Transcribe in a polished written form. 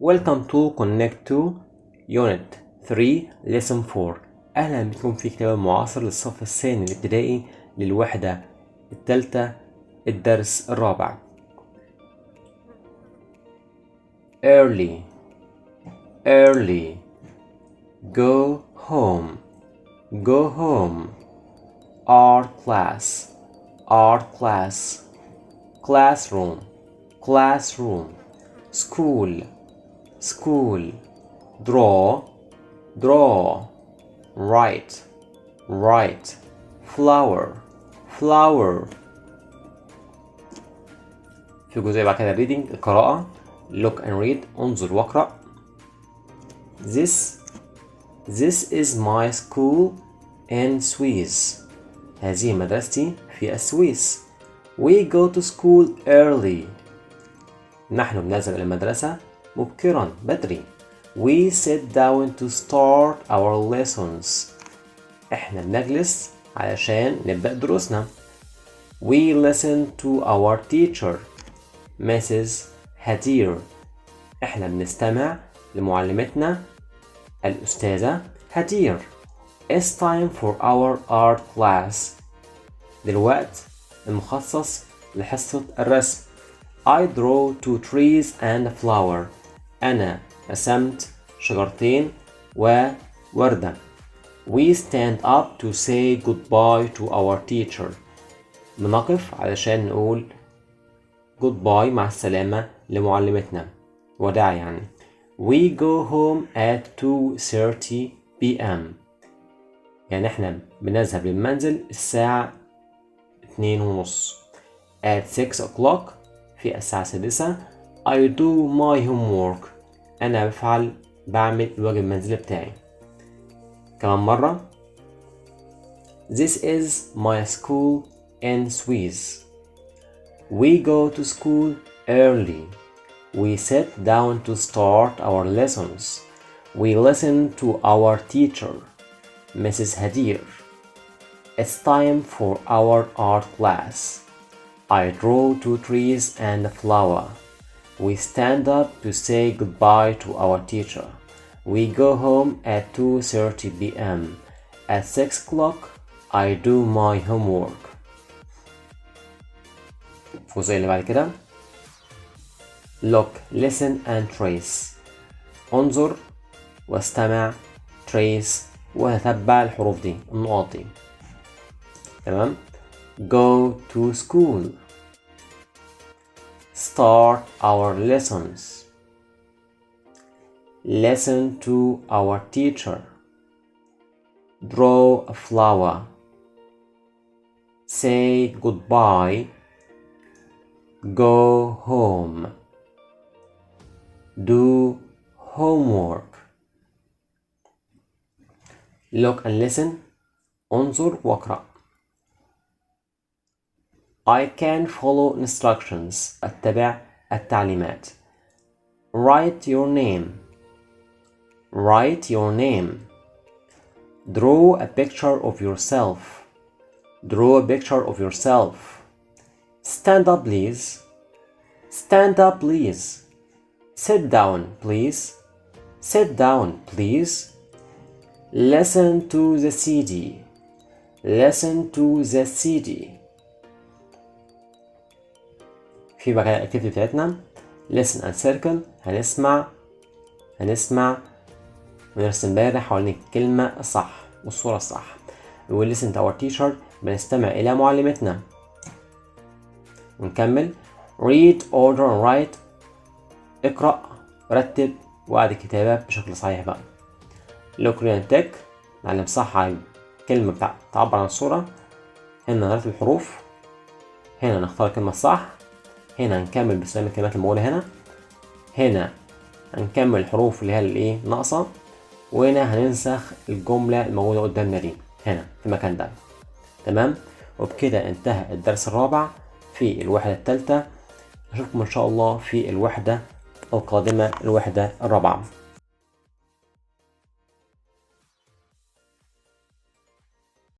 Welcome to Connect to Unit 3 Lesson 4. أهلا بكم في كتاب المعاصر للصف الثاني الابتدائي للوحدة الثالثة الدرس الرابع. Early Go home Art class Classroom School Draw Write Flower في جزء بعد كده reading القراءة. Look and read انظر واقرأ. This is my school in Swiss. هذه مدرستي في السويس. We go to school early. نحن بنذهب إلى المدرسة مبكرا بدري. We sit down to start our lessons. احنا بنجلس علشان نبدأ دروسنا. We listen to our teacher Mrs. هدير. احنا بنستمع لمعلمتنا الأستاذة هدير. It's time for our art class. دلوقت المخصص لحصة الرسم. I draw 2 trees and a flower. أنا رسمت شجرتين ووردة. We stand up to say goodbye to our teacher. بنقف علشان نقول goodbye مع السلامة لمعلمتنا. وداع يعني. We go home at 2:30 p.m. يعني احنا بنذهب للمنزل الساعة 2:30. At 6 o'clock في الساعة 6 I do my homework. أنا بعمل الواجب المنزلي بتاعي. كمان مرة. This is my school in Swiss. We go to school early. We sit down to start our lessons. We listen to our teacher, Mrs. Hadir. It's time for our art class. I draw 2 trees and a flower. We stand up to say goodbye to our teacher. We go home at 2:30 p.m. At 6 o'clock, I do my homework. الجزء اللي بعد كده. Look, listen and trace. انظر واستمع. trace وتتبع الحروف دي النقاط دي. تمام. Go to school. Start our lessons. Listen to our teacher. Draw a flower. Say goodbye. Go home. Do homework. Look and listen. انظر واقرأ. I can follow instructions. أتبع التعليمات. Write your name. Draw a picture of yourself. Stand up, please. Sit down, please. Listen to the CD. في بقى الأكتيفيتي بتاعتنا listen and circle. هنسمع ونرسم دايرة حوالين الكلمة الصح والصورة الصح. we listen to our teacher. بنستمع إلى معلمتنا. ونكمل read, order and write. اقرأ رتب وأعد الكتابة بشكل صحيح بقى. look, read and tick. نعلم صح على الكلمة تعبر عن الصورة. هنا نرتب الحروف. هنا نختار الكلمة الصح. هنا نكمل باستخدام الكلمات الموجودة هنا هنكمل الحروف اللي هي ناقصة. وهنا هننسخ الجملة الموجودة قدامنا دي هنا في المكان ده. تمام. وبكده انتهى الدرس الرابع في الوحدة الثالثة. أشوفكم إن شاء الله في الوحدة القادمة الوحدة الرابعة.